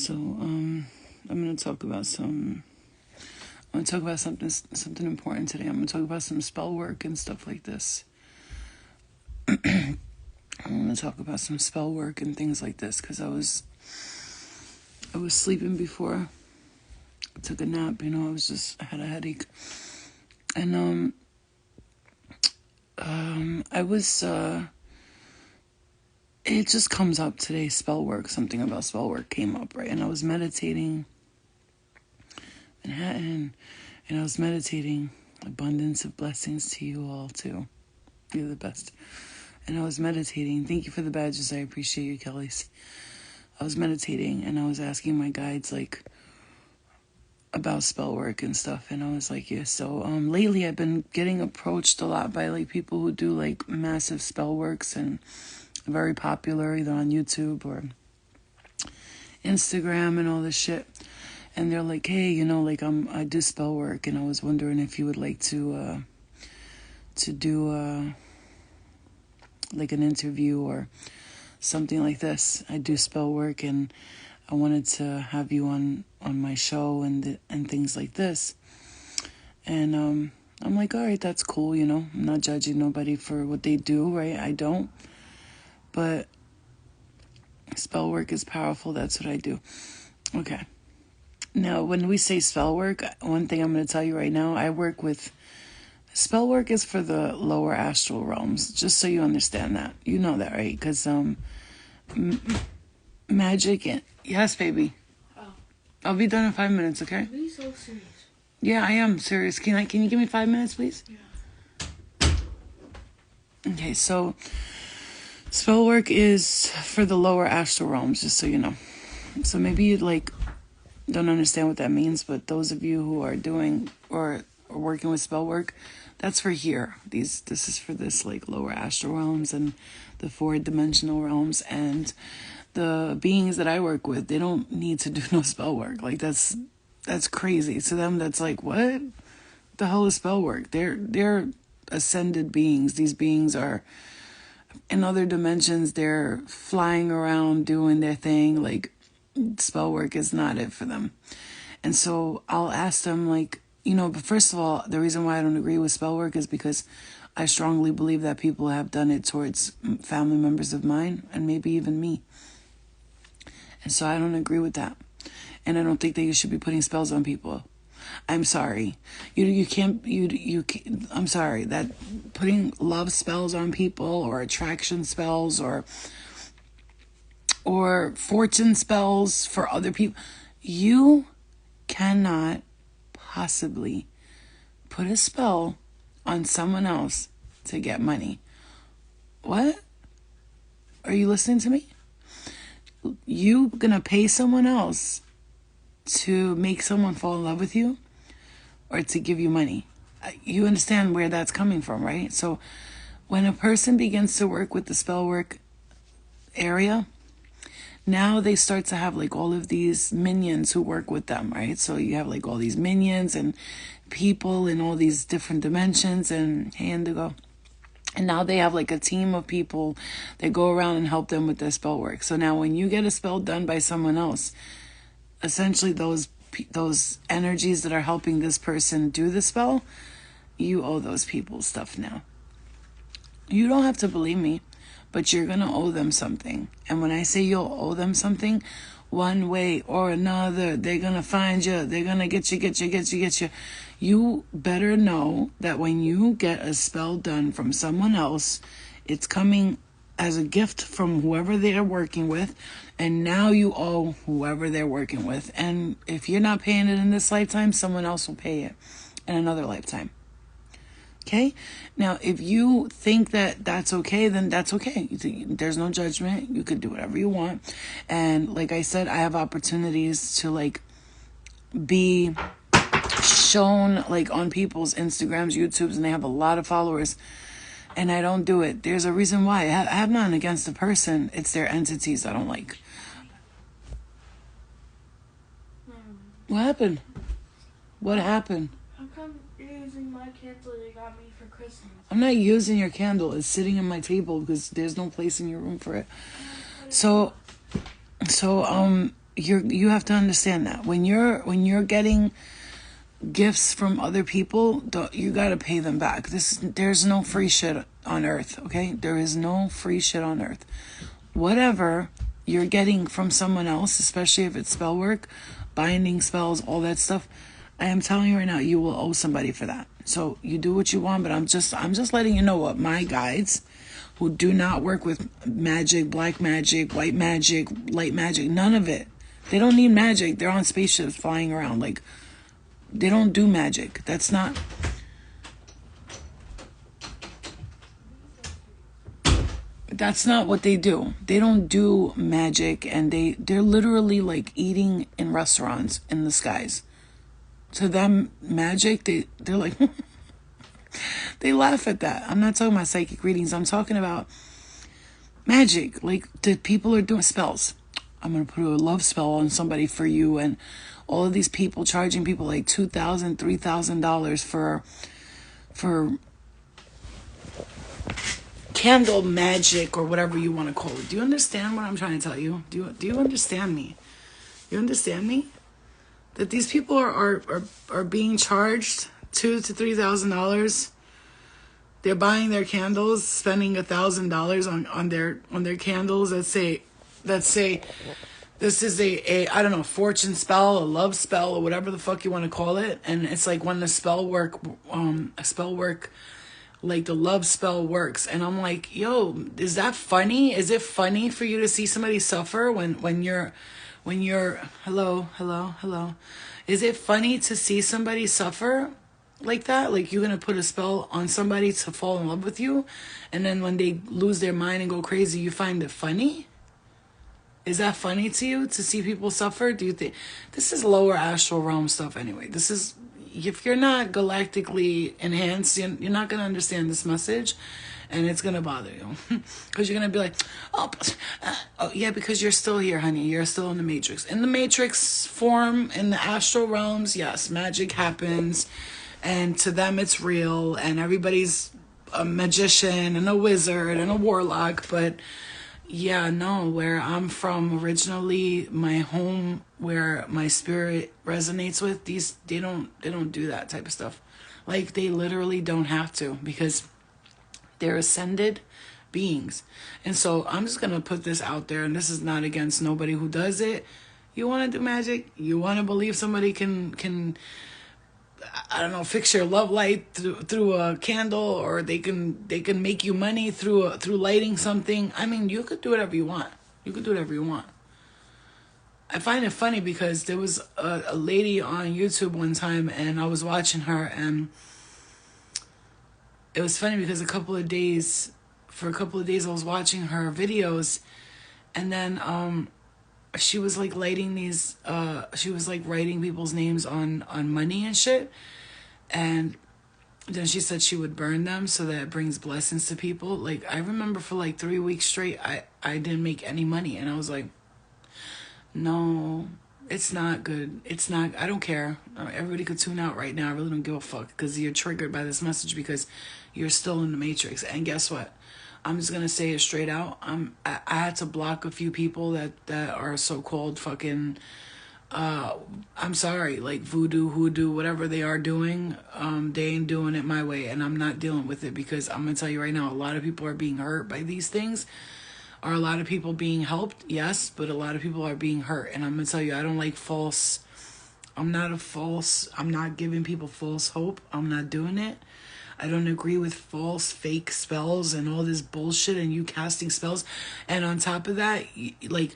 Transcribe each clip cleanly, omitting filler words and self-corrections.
So, I'm gonna talk about something important today. I'm gonna talk about some spell work and stuff like this. I'm gonna talk about some spell work and things like this because I was sleeping before I took a nap. I had a headache, and it just comes up today. Spell work. Something about spell work came up, right? And I was meditating. Manhattan, and I was meditating. Abundance of blessings to you all too. You're the best. And I was meditating. Thank you for the badges. I appreciate you, Kellys. I was meditating and I was asking my guides about spell work and stuff, and I was like, yeah. So lately I've been getting approached a lot by people who do massive spell works and very popular either on YouTube or Instagram and all this shit. And they're like, hey, I do spell work, and I was wondering if you would like to do an interview or something like this. I do spell work, and I wanted to have you on my show and things like this. And I'm like, all right, that's cool. I'm not judging nobody for what they do, right? I don't. But spell work is powerful. That's what I do. Okay. Now, when we say spell work, one thing I'm going to tell you right now, spell work is for the lower astral realms, just so you understand that. You know that, right? Because magic and... Yes, baby. Oh. I'll be done in 5 minutes, okay? Are you so serious? Yeah, I am serious. Can you give me 5 minutes, please? Yeah. Okay, so spell work is for the lower astral realms, just so you know. So maybe you'd don't understand what that means, but those of you who are doing or are working with spell work, that's for here. This is for this lower astral realms and the 4-dimensional realms, and the beings that I work with, they don't need to do no spell work. That's crazy to them. That's what the hell is spell work? They're ascended beings. These beings are in other dimensions. They're flying around doing their thing. Spell work is not it for them. And so I'll ask them but first of all, the reason why I don't agree with spell work is because I strongly believe that people have done it towards family members of mine and maybe even me. And so I don't agree with that. And I don't think that you should be putting spells on people. I'm sorry. You can't, I'm sorry that putting love spells on people or attraction spells or fortune spells for other people. You cannot possibly put a spell on someone else to get money. What? Are you listening to me? You gonna pay someone else to make someone fall in love with you or to give you money? You understand where that's coming from, right? So when a person begins to work with the spell work area, now they start to have all of these minions who work with them, right? So you have all these minions and people in all these different dimensions and hey, Indigo. And now they have a team of people that go around and help them with their spell work. So now when you get a spell done by someone else, essentially those energies that are helping this person do the spell, you owe those people stuff now. You don't have to believe me, but you're going to owe them something. And when I say you'll owe them something, one way or another, they're going to find you. They're going to get you. You better know that when you get a spell done from someone else, it's coming as a gift from whoever they're working with. And now you owe whoever they're working with. And if you're not paying it in this lifetime, someone else will pay it in another lifetime. Okay? Now, if you think that that's okay, then that's okay. There's no judgment. You could do whatever you want. And like I said, I have opportunities to be shown on people's Instagrams, YouTubes, and they have a lot of followers. And I don't do it. There's a reason why. I have nothing against the person. It's their entities I don't like. What happened? What happened? How come you're using my candle you got me for Christmas? I'm not using your candle. It's sitting on my table because there's no place in your room for it. So you have to understand that when you're getting gifts from other people, you got to pay them back. There's no free shit on earth, okay? There is no free shit on earth. Whatever you're getting from someone else, especially if it's spell work, binding spells, all that stuff, I am telling you right now, you will owe somebody for that. So you do what you want, but I'm just letting you know what my guides who do not work with magic, black magic, white magic, light magic, none of it. They don't need magic. They're on spaceships flying around. Like, they don't do magic. That's not what they do. They don't do magic, and they're literally like eating in restaurants in the skies. To them, magic, they're like they laugh at that. I'm not talking about psychic readings. I'm talking about magic. Like, the people are doing spells. I'm going to put a love spell on somebody for you, and all of these people charging people like $2,000, $3,000 for candle magic or whatever you want to call it. Do you understand what I'm trying to tell you? Do you understand me? You understand me? That these people are being charged $2,000 to $3,000. They're buying their candles, spending $1,000 on their candles that say this is a I don't know, fortune spell, a love spell, or whatever the fuck you want to call it. And it's like when the spell work like the love spell works, and I'm like, yo, is that funny? Is it funny for you to see somebody suffer when you're hello? Is it funny to see somebody suffer like that? Like, you're gonna put a spell on somebody to fall in love with you, and then when they lose their mind and go crazy, you find it funny? Is that funny to you, to see people suffer? Do you think this is lower astral realm stuff anyway? This is, if you're not galactically enhanced, you're not going to understand this message, and it's going to bother you. Because you're going to be like, oh, yeah, because you're still here, honey. You're still in the Matrix. In the Matrix form, in the astral realms, yes, magic happens, and to them it's real, and everybody's a magician and a wizard and a warlock, but yeah, no, where I'm from originally, my home, where my spirit resonates with, they don't do that type of stuff. Like, they literally don't have to, because they're ascended beings. And so I'm just going to put this out there, and this is not against nobody who does it. You want to do magic? You want to believe somebody can I don't know, fix your love light through a candle, or they can make you money through lighting something. I mean, you could do whatever you want. I find it funny because there was a lady on YouTube one time, and I was watching her, and it was funny because for a couple of days I was watching her videos, and then she was like lighting these she was like writing people's names on money and shit, and then she said she would burn them so that it brings blessings to people. Like, I remember for like 3 weeks straight I didn't make any money, and I was like, no, it's not good. It's not, I don't care. Everybody could tune out right now. I really don't give a fuck, because you're triggered by this message because you're still in the Matrix. And guess what? I'm just gonna say it straight out. I had to block a few people that are so-called fucking I'm sorry, like voodoo, hoodoo, whatever they are doing, they ain't doing it my way, and I'm not dealing with it, because I'm gonna tell you right now, a lot of people are being hurt by these things. Are a lot of people being helped? Yes, but a lot of people are being hurt, and I'm gonna tell you, I don't like false. I'm not giving people false hope. I'm not doing it. I don't agree with false, fake spells and all this bullshit, and you casting spells. And on top of that, like,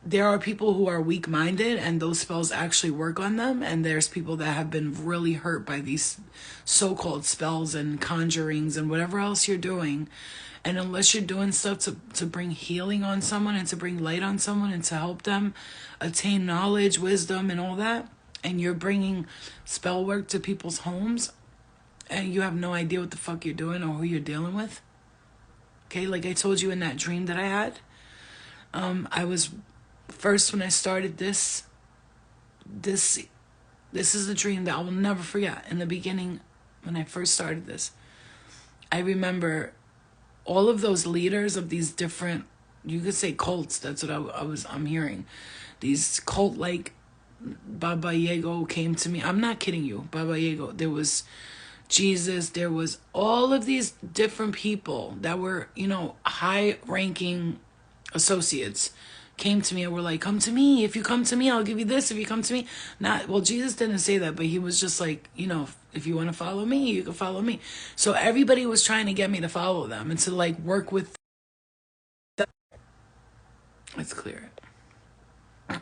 there are people who are weak-minded, and those spells actually work on them. And there's people that have been really hurt by these so-called spells and conjurings and whatever else you're doing. And unless you're doing stuff to bring healing on someone, and to bring light on someone, and to help them attain knowledge, wisdom, and all that, and you're bringing spell work to people's homes, and you have no idea what the fuck you're doing or who you're dealing with. Okay, like I told you in that dream that I had, I was first, when I started this is a dream that I will never forget. In the beginning, when I first started this, I remember all of those leaders of these different you could say cults. That's what I'm hearing. These cult like Baba Yaga came to me. I'm not kidding you. Baba Yaga. There was Jesus. There was all of these different people that were, high ranking associates came to me and were like, come to me. If you come to me, I'll give you this. If you come to me. Not, well, Jesus didn't say that, but he was just like, if you want to follow me, you can follow me. So everybody was trying to get me to follow them and to like work with them. Let's clear it.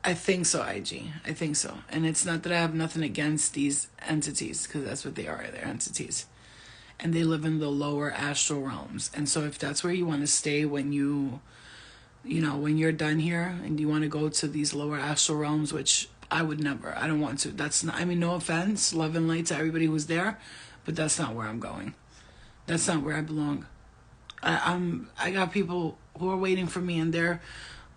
I think so, IG. I think so. And it's not that I have nothing against these entities, because that's what they are. They're entities. And they live in the lower astral realms. And so if that's where you want to stay when when you're done here and you want to go to these lower astral realms, which I would never. I don't want to. That's not, no offense, love and light to everybody who's there, but that's not where I'm going. That's not where I belong. I got people who are waiting for me, and they're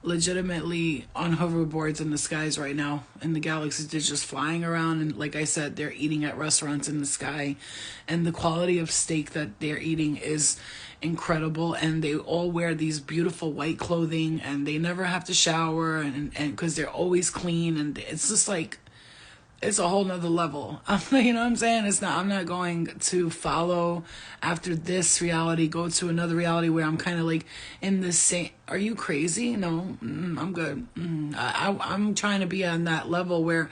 legitimately on hoverboards in the skies right now in the galaxies. They're just flying around, and like I said, they're eating at restaurants in the sky, and the quality of steak that they're eating is incredible. And they all wear these beautiful white clothing, and they never have to shower, and because they're always clean, and it's just like, it's a whole nother level. You know what I'm saying? I'm not going to follow after this reality, go to another reality where I'm kind of like in the same, are you crazy? No, I'm good. I'm trying to be on that level where,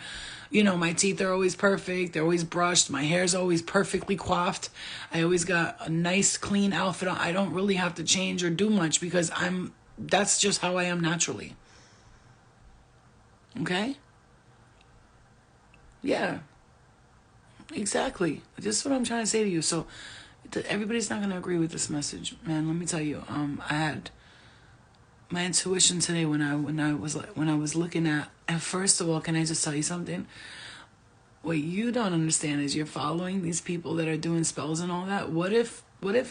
my teeth are always perfect. They're always brushed. My hair's always perfectly coiffed. I always got a nice, clean outfit on. I don't really have to change or do much because that's just how I am naturally. Okay? Yeah, exactly. This is what I'm trying to say to you. So everybody's not going to agree with this message, man. Let me tell you. I had my intuition today when I was looking at. And first of all, can I just tell you something? What you don't understand is you're following these people that are doing spells and all that. What if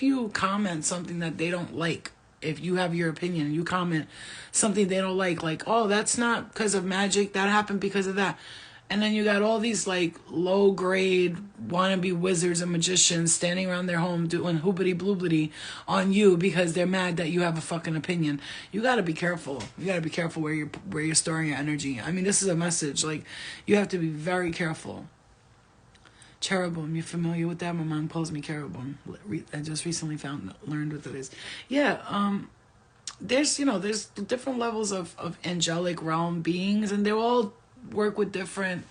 you comment something that they don't like? If you have your opinion, you comment something they don't like, oh, that's not because of magic. That happened because of that. And then you got all these like low grade wannabe wizards and magicians standing around their home doing hoobity bloobity on you because they're mad that you have a fucking opinion. You got to be careful. You got to be careful where you're storing your energy. I mean, this is a message. Like, you have to be very careful. Cherubim, you familiar with that? My mom calls me cherubim. I just recently learned what that is. Yeah. There's different levels of angelic realm beings, and they all work with different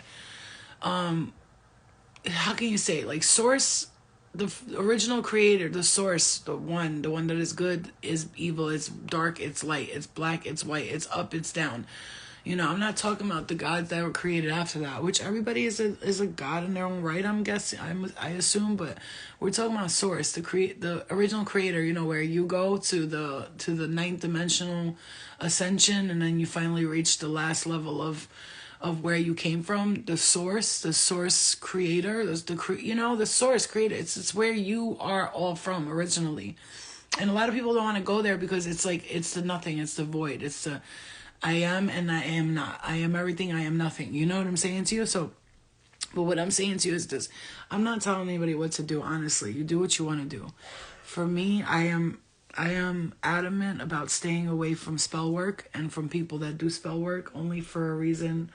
how can you say, like, source, the original creator, the source, the one that is good is evil, it's dark, it's light, it's black, it's white, it's up, it's down. I'm not talking about the gods that were created after that, which everybody is a god in their own right, I'm guessing, I assume, but we're talking about source, the original creator, where you go to the ninth dimensional ascension, and then you finally reach the last level of where you came from, the source creator, the source creator. It's where you are all from originally. And a lot of people don't want to go there because it's like, it's the nothing, it's the void, it's the I am and I am not. I am everything, I am nothing. You know what I'm saying to you? So, but what I'm saying to you is this. I'm not telling anybody what to do, honestly. You do what you want to do. For me, I am adamant about staying away from spell work and from people that do spell work only for a reason.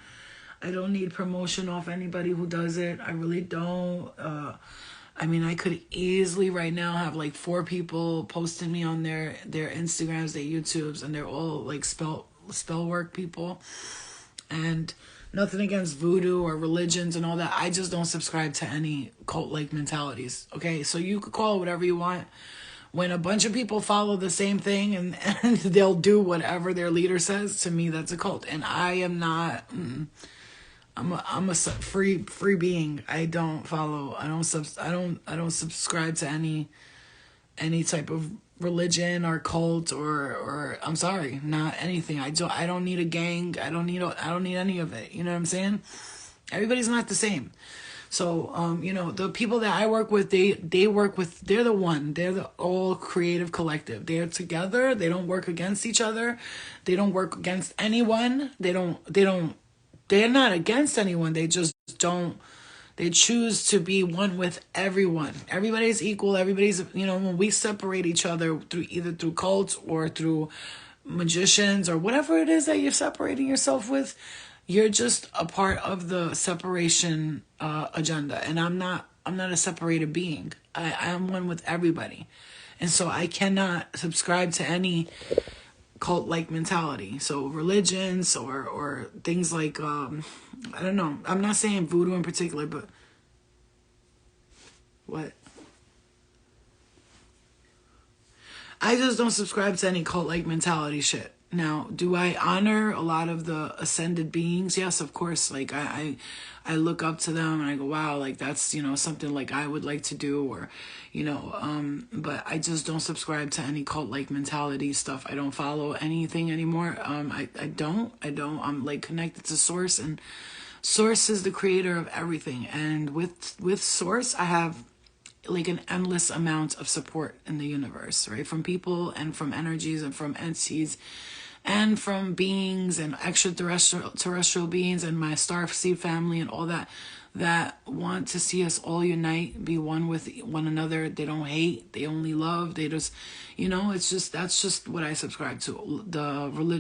I don't need promotion off anybody who does it. I really don't. I mean, I could easily right now have like 4 people posting me on their Instagrams, their YouTubes, and they're all like spell work people. And nothing against voodoo or religions and all that. I just don't subscribe to any cult-like mentalities. Okay, so you could call it whatever you want. When a bunch of people follow the same thing and they'll do whatever their leader says, to me that's a cult. And I am not. I'm a free being. I don't follow. I don't subscribe to any type of religion or cult or I'm sorry, not anything. I don't need a gang. I don't need any of it. You know what I'm saying? Everybody's not the same. So, the people that I work with, they're the one. They're the all creative collective. They're together. They don't work against each other. They don't work against anyone. They're not against anyone. They just don't They choose to be one with everyone. Everybody's equal. Everybody's, when we separate each other through either through cults or through magicians or whatever it is that you're separating yourself with, you're just a part of the separation agenda. And I'm not a separated being. I am one with everybody. And so I cannot subscribe to any cult-like mentality. So religions or things like, I don't know. I'm not saying voodoo in particular, but what? I just don't subscribe to any cult-like mentality shit. Now, do I honor a lot of the ascended beings? Yes, of course. Like I look up to them and I go, wow, like that's, something like I would like to do, or, but I just don't subscribe to any cult-like mentality stuff. I don't follow anything anymore. I don't. I'm like connected to Source, and Source is the creator of everything. And with Source, I have like an endless amount of support in the universe, right? From people and from energies and from entities and from beings and extraterrestrial beings and my starseed family and all that want to see us all unite, be one with one another. They don't hate, they only love. They just, that's just what I subscribe to.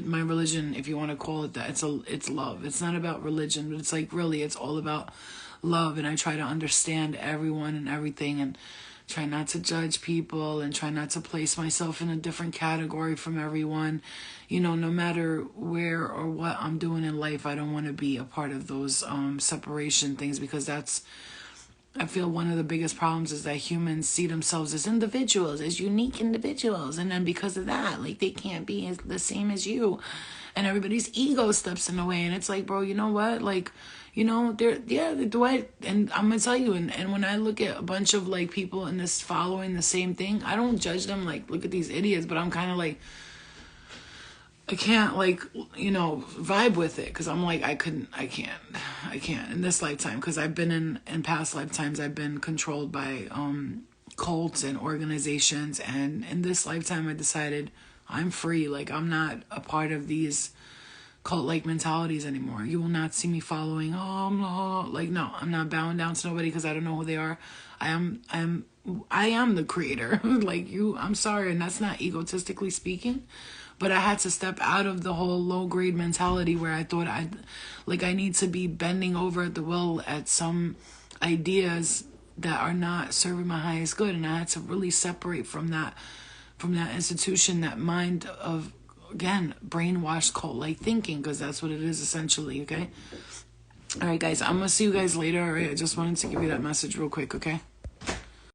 My religion, if you want to call it that, it's love. It's not about religion, but it's like really, it's all about love. And I try to understand everyone and everything, and try not to judge people, and try not to place myself in a different category from everyone. No matter where or what I'm doing in life, I don't want to be a part of those separation things, because I feel one of the biggest problems is that humans see themselves as individuals, as unique individuals. And then because of that, like they can't be the same as you. And everybody's ego steps in the way. And it's like, bro, you know what? Like, and I'm going to tell you, and when I look at a bunch of like people in this following the same thing, I don't judge them like, look at these idiots, but I'm kind of like, I can't like, vibe with it. Cause I'm like, I can't in this lifetime. Cause I've been in past lifetimes, I've been controlled by, cults and organizations. And in this lifetime, I decided I'm free. Like I'm not a part of these cult-like mentalities anymore. You will not see me following, no, I'm not bowing down to nobody because I don't know who they are. I am the creator. Like you, I'm sorry. And that's not egotistically speaking, but I had to step out of the whole low-grade mentality where I thought I need to be bending over at the will at some ideas that are not serving my highest good. And I had to really separate from that institution, that mind of, again, brainwashed cult-like thinking, because that's what it is essentially, okay? All right, guys, I'm going to see you guys later, all right? I just wanted to give you that message real quick, okay?